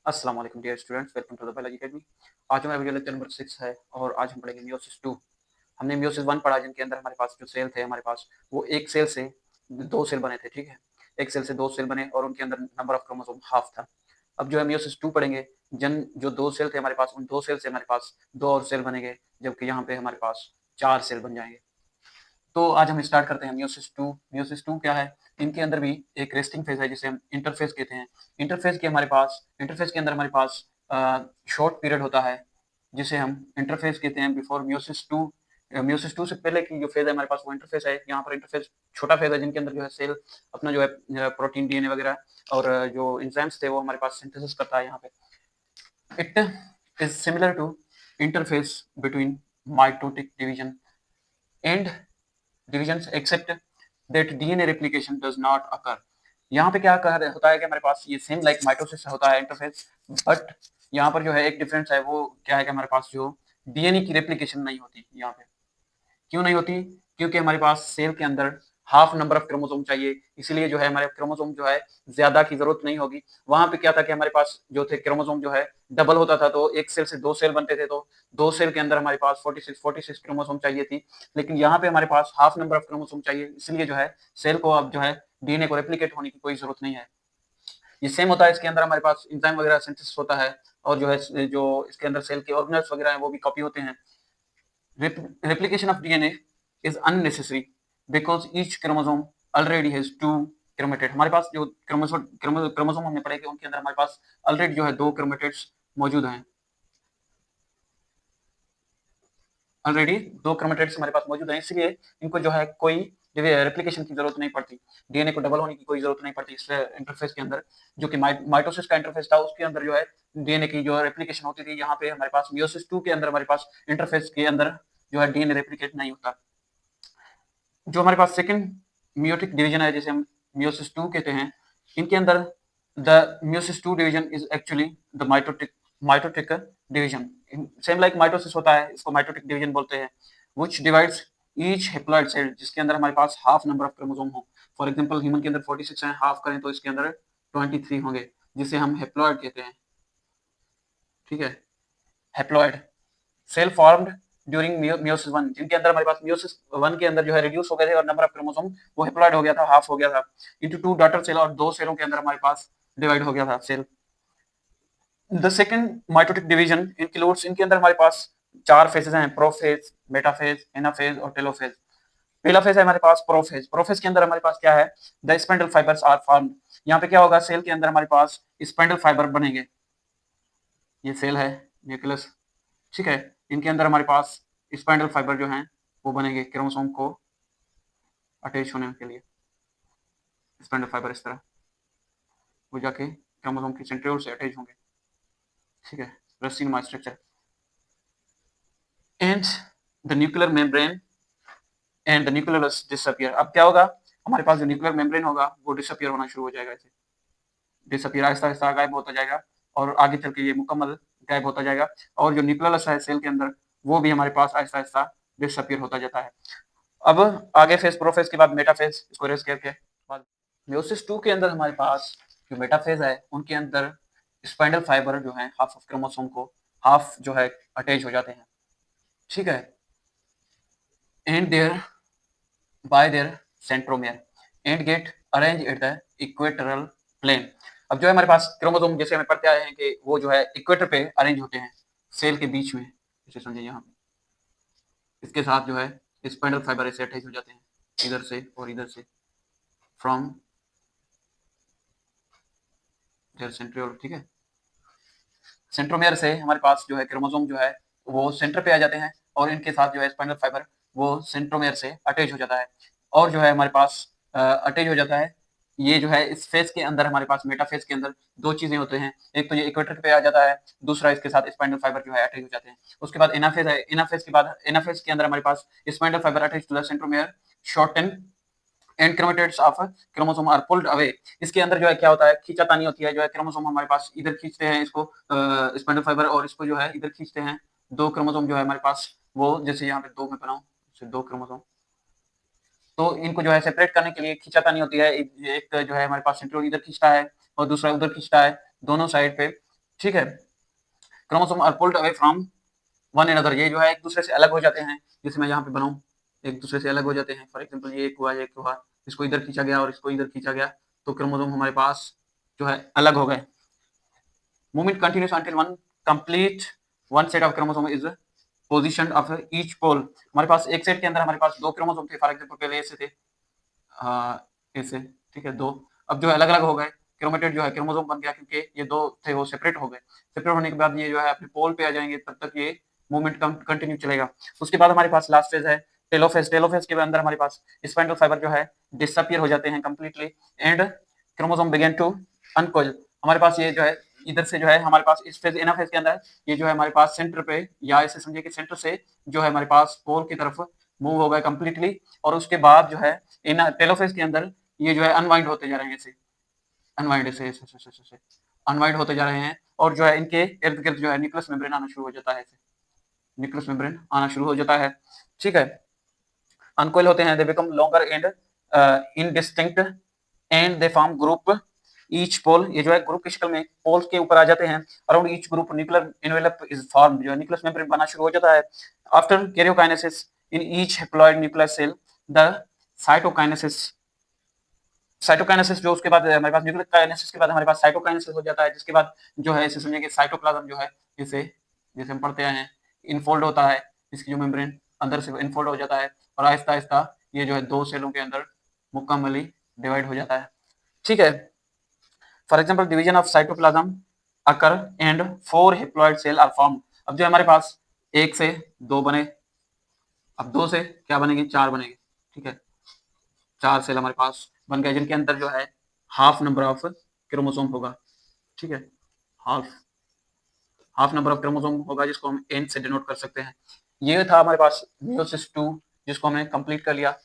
अस्सलाम वालेकुम dear students, welcome to the biology academy. आज हमारा वीडियो लेक्चर नंबर 6 है और आज हम पढ़ेंगे मियोसिस 2। हमने मियोसिस 1 पढ़ा जिनके अंदर हमारे पास जो सेल थे हमारे पास वो एक सेल से दो सेल बने थे, ठीक है। एक सेल से दो सेल बने और उनके अंदर नंबर ऑफ क्रोमोसोम हाफ था। अब जो है मियोसिस 2 पढ़ेंगे, जन जो दो सेल थे हमारे पास उन दो सेल से हमारे पास दो और सेल बनेंगे, जबकि यहाँ पे हमारे पास चार सेल बन जाएंगे। तो आज हम स्टार्ट करते हैं मियोसिस 2। मियोसिस 2 क्या है? इनके अंदर भी एक रेस्टिंग फेज है जिसे हम इंटरफेज कहते हैं। इंटरफेज के अंदर हमारे पास शॉर्ट पीरियड होता है जिसे हम इंटरफेज कहते हैं बिफोर मियोसिस 2। मियोसिस 2 से पहले की जो फेज है हमारे पास वो इंटरफेज है। यहाँ पर इंटरफेज छोटा फेज है जिनके अंदर जो है सेल अपना जो है प्रोटीन डीएनए वगैरह और जो एंजाइम्स थे वो हमारे पास सिंथेसिस करता है। यहाँ पे it is similar to interphase between mitotic division and divisions except that DNA replication does not occur। यहाँ पे क्या कह होता है कि हमारे पास ये सेम लाइक माइटोसिस होता है इंटरफेस, बट यहाँ पर जो है एक डिफरेंस है वो क्या है कि हमारे पास जो डीएनए की रेप्लिकेशन नहीं होती। यहाँ पे क्यों नहीं होती? क्योंकि हमारे पास सेल के अंदर हाफ नंबर ऑफ क्रोमोसोम चाहिए, इसलिए जो है हमारे क्रोमोसोम जो है ज्यादा की जरूरत नहीं होगी। वहां पे क्या था कि हमारे पास जो थे क्रोमोसोम जो है डबल होता था, तो एक सेल से दो सेल बनते थे, तो दो सेल के अंदर हमारे पास 46 क्रोमोसोम चाहिए थी। लेकिन यहाँ पे हमारे पास हाफ नंबर ऑफ क्रोमोसोम चाहिए, इसलिए जो है सेल को अब जो है डीएनए को रेप्लिकेट होने की कोई जरूरत नहीं है। ये सेम होता है, इसके अंदर हमारे पास एंजाइम वगैरह सिंथेसिस होता है और जो है जो इसके अंदर सेल के ऑर्गेनेल्स वगैरह हैं वो भी कॉपी होते हैं। Replication of DNA is unnecessary because each chromosome already has two chromatid। हमारे पास जो क्रोमोसोम हमने पढ़े कि उनके अंदर हमारे पास ऑलरेडी जो है दो क्रोमेटिड्स मौजूद हैं। ऑलरेडी दो क्रोमेटिड्स हमारे पास मौजूद हैं, इसलिए इनको जो है कोई रेप्लिकेशन की जरूरत नहीं पड़ती, डीएनए को डबल होने की कोई जरूरत नहीं पड़ती। इस इंटरफेस के अंदर जो कि माइटोसिस का इंटरफेस था उसके अंदर जो है डीएनए की जो रेप्लिकेशन होती थी, यहाँ पे हमारे पास मियोसिस 2 के अंदर हमारे पास इंटरफेस के अंदर जो है डीएनए रेप्लिकेट नहीं होता। जो हमारे पास सेकंड मियोटिक डिवीजन है जिसे हम मियोसिस 2 कहते हैं, इनके अंदर the meiosis 2 division is actually the mitotic division. Same like mitosis होता है, इसको माइटोटिक डिवीजन बोलते हैं। Which divides each haploid cell, जिसके अंदर हमारे पास हाफ नंबर ऑफ क्रोमोसोम हो। फॉर एग्जांपल ह्यूमन के अंदर 46 है, हाफ करें तो इसके अंदर 23 होंगे, जिसे हम हैप्लॉइड कहते हैं, ठीक है। Haploid cell formed during meiosis 1, जिनके अंदर हमारे पास मियोसिस 1 के अंदर जो है रिड्यूस हो गए थे और नंबर ऑफ क्रोमोसोम वो हैप्लॉइड हो गया था, हाफ हो गया था, इनटू टू डॉटर सेल, और दो सेलों के अंदर हमारे पास डिवाइड हो गया था cell. The second mitotic division includes, इनके अंदर हमारे पास चार फेजेस हैं, प्रोफेज, मेटाफेज, एनाफेज और टेलोफेज। पहला फेज है हमारे पास प्रोफेज। प्रोफेज के अंदर हमारे पास क्या है? The spindle fibres are formed. यहाँ पे क्या होगा? सेल के अंदर हमारे पास स्पेंडल फाइबर बनेंगे। ये सेल है न्यूक्लियस, ठीक है। इनके अंदर हमारे पास स्पाइंडल फाइबर जो हैं वो बनेंगे क्रोमोसोम को अटैच होने के लिए। स्पाइंडल फाइबर इस तरह वो जाके क्रोमोसोम की सेंट्रियोल से अटैच होंगे, ठीक है। रस्सीनुमा structure and the nuclear membrane and the nucleus disappear. अब क्या होगा? हमारे पास जो न्यूक्लियर मेम्ब्रेन होगा वो डिसअपियर होना शुरू हो जाएगा, ऐसे डिसअपियर आहिस्ता आहिस्ता गायब होता जाएगा और आगे चल के ये मुकम्मल गायब होता जाएगा। और जो न्यूक्लियस है सेल के अंदर वो भी हमारे पास आहिस्ता आहिस्ता डिसअपियर होता जाता है। अब आगे फेज प्रोफेज के बाद मेटाफेज, इसको रेस करके बाद मियोसिस 2 के अंदर हमारे पास जो मेटाफेज है उनके अंदर स्पाइंडल फाइबर जो है हाफ ऑफ क्रोमोसोम को हाफ जो है अटैच हो जाते हैं, ठीक है। And there by their centromere and get arrange at the equatorial plane. अब जो है हमारे पास क्रोमोसोम जैसे हमें पढ़ते आए हैं कि वो जो है इक्वेटर पे अरेंज होते हैं सेल के बीच में, जैसे समझिए यहाँ पे इसके साथ जो है स्पाइंडल फाइबर ऐसे अटैच हो जाते हैं इधर से और इधर से फ्रॉम देयर सेंट्रियोल, ठीक है। सेंट्रोमियर से हमारे पास जो है क्रोमोसोम जो है वो सेंटर पे आ जाते हैं और इनके साथ जो है स्पाइनल फाइबर वो सेंट्रोमियर से अटैच हो जाता है और जो है हमारे पास अटैच हो जाता है। ये जो है इस फेज के अंदर हमारे पास मेटाफेज के अंदर दो चीजें होते हैं, एक तो ये इक्वेटर पे आ जाता है, दूसरा इसके साथ स्पाइनल फाइबर जो है अटैच हो जाते हैं। उसके बाद एनाफेज है, एनाफेज के बाद एनाफेज के अंदर हमारे पास spinal fibre attach to the centromere shorten and chromatids of chromosome are pulled away. इसके अंदर जो है क्या होता है? खींचातानी होती है, जो है क्रोमोसोम हमारे पास इधर खींचते हैं इसको स्पाइंडल फाइबर और इसको जो है इधर खींचते हैं। दो क्रोमोसोम जो है हमारे पास वो जैसे यहाँ पे दो में बनाऊं दो क्रोमोसोम, तो इनको जो है सेपरेट करने के लिए खींचातानी होती है। एक जो है हमारे पास सेंट्रियोल इधर खींचता है और दूसरा उधर खींचता है, दोनों साइड पे ठीक है। Chromosome are pulled away from one another, ये जो है एक दूसरे से अलग हो जाते हैं, जैसे मैं यहाँ पे बनाऊँ, एक दूसरे से अलग हो जाते हैं। फॉर एग्जांपल ये एक हुआ, इसको इधर खींचा गया और इसको इधर खींचा गया, तो क्रोमोसोम हमारे पास जो है अलग हो गए। Movement continues until one complete one set of chromosome is position of each pole. हमारे पास एक सेट के अंदर हमारे पास 2 क्रोमोसोम थे, फॉर एग्जांपल पहले ऐसे थे, ऐसे, ठीक है 2। अब जो है अलग-अलग हो गए, क्रोमेटिड जो है क्रोमोसोम बन गया, क्योंकि ये 2 थे वो सेपरेट हो गए। सेपरेट होने के बाद ये जो है अपने पोल पे आ जाएँगे, तब तक ये मूवमेंट कंटिन्यू चलेगा। उसके बाद हमारे पास लास्ट फेज़ है टेलोफेज़। टेलोफेज़ के अंदर हमारे पास स्पाइंडल फाइबर जो है डिसअपीयर हो जाते हैं completely and chromosome begin to uncoil. हमारे पास ये जो है इधर से जो है हमारे पास इस फेज़ एनाफेज़ के अंदर ये जो है हमारे पास सेंटर पे, या ऐसे समझिए कि सेंटर से जो है हमारे पास पोल की तरफ मूव हो गए कंप्लीटली, और उसके बाद जो है इन टेलोफेज़ के अंदर ये जो है अनवाइंड होते जा रहे हैं, ऐसे अनवाइंड ऐसे अनवाइंड होते जा रहे हैं, और जो है इनके इर्द गिर्द जो है न्यूक्लियस मेम्ब्रेन आना शुरू हो जाता है, ऐसे न्यूक्लियस मेम्ब्रेन आना शुरू हो जाता है। ठीक है। अनकोइल होते हैं, they become longer and indistinct and they form group each pole. ये जो है ग्रुप की शक्ल में पोल्स के ऊपर आ जाते हैं। Around each group nuclear envelope is form, जो है न्यूक्लियस मेम्ब्रेन बनना शुरू हो जाता है। After karyokinesis in each haploid nuclear cell the cytokinesis, cytokinesis जो उसके बाद हमारे पास न्यूक्लियर काइनेसिस के बाद हमारे पास साइटोकाइनेसिस हो जाता है, जिसके बाद जो है इसे समझिए कि साइटोप्लाज्म जो है इसे, जैसे हम पढ़ते आए हैं, इनफोल्ड होता है, इसकी जो मेम्ब्रेन अंदर से इनफोल्ड हो जाता है, और आहिस्ता-आहिस्ता ये जो है 2 सेलों के अंदर मुकम्मली डिवाइड हो जाता है। ठीक है। For example division of cytoplasm occur and 4 haploid cell are formed. अब जो हमारे पास 1 से 2 बने, अब 2 से क्या बनेंगे, 4 बनेंगे। ठीक है। 4 सेल हमारे पास बन गए, जिनके अंदर जो है हाफ नंबर ऑफ क्रोमोसोम होगा। ठीक है। Half half number of chromosome होगा, जिसको हम एन से डिनोट कर सकते हैं। ये था हमारे पास मियोसिस 2, जिसको हमने कंप्लीट कर लिया।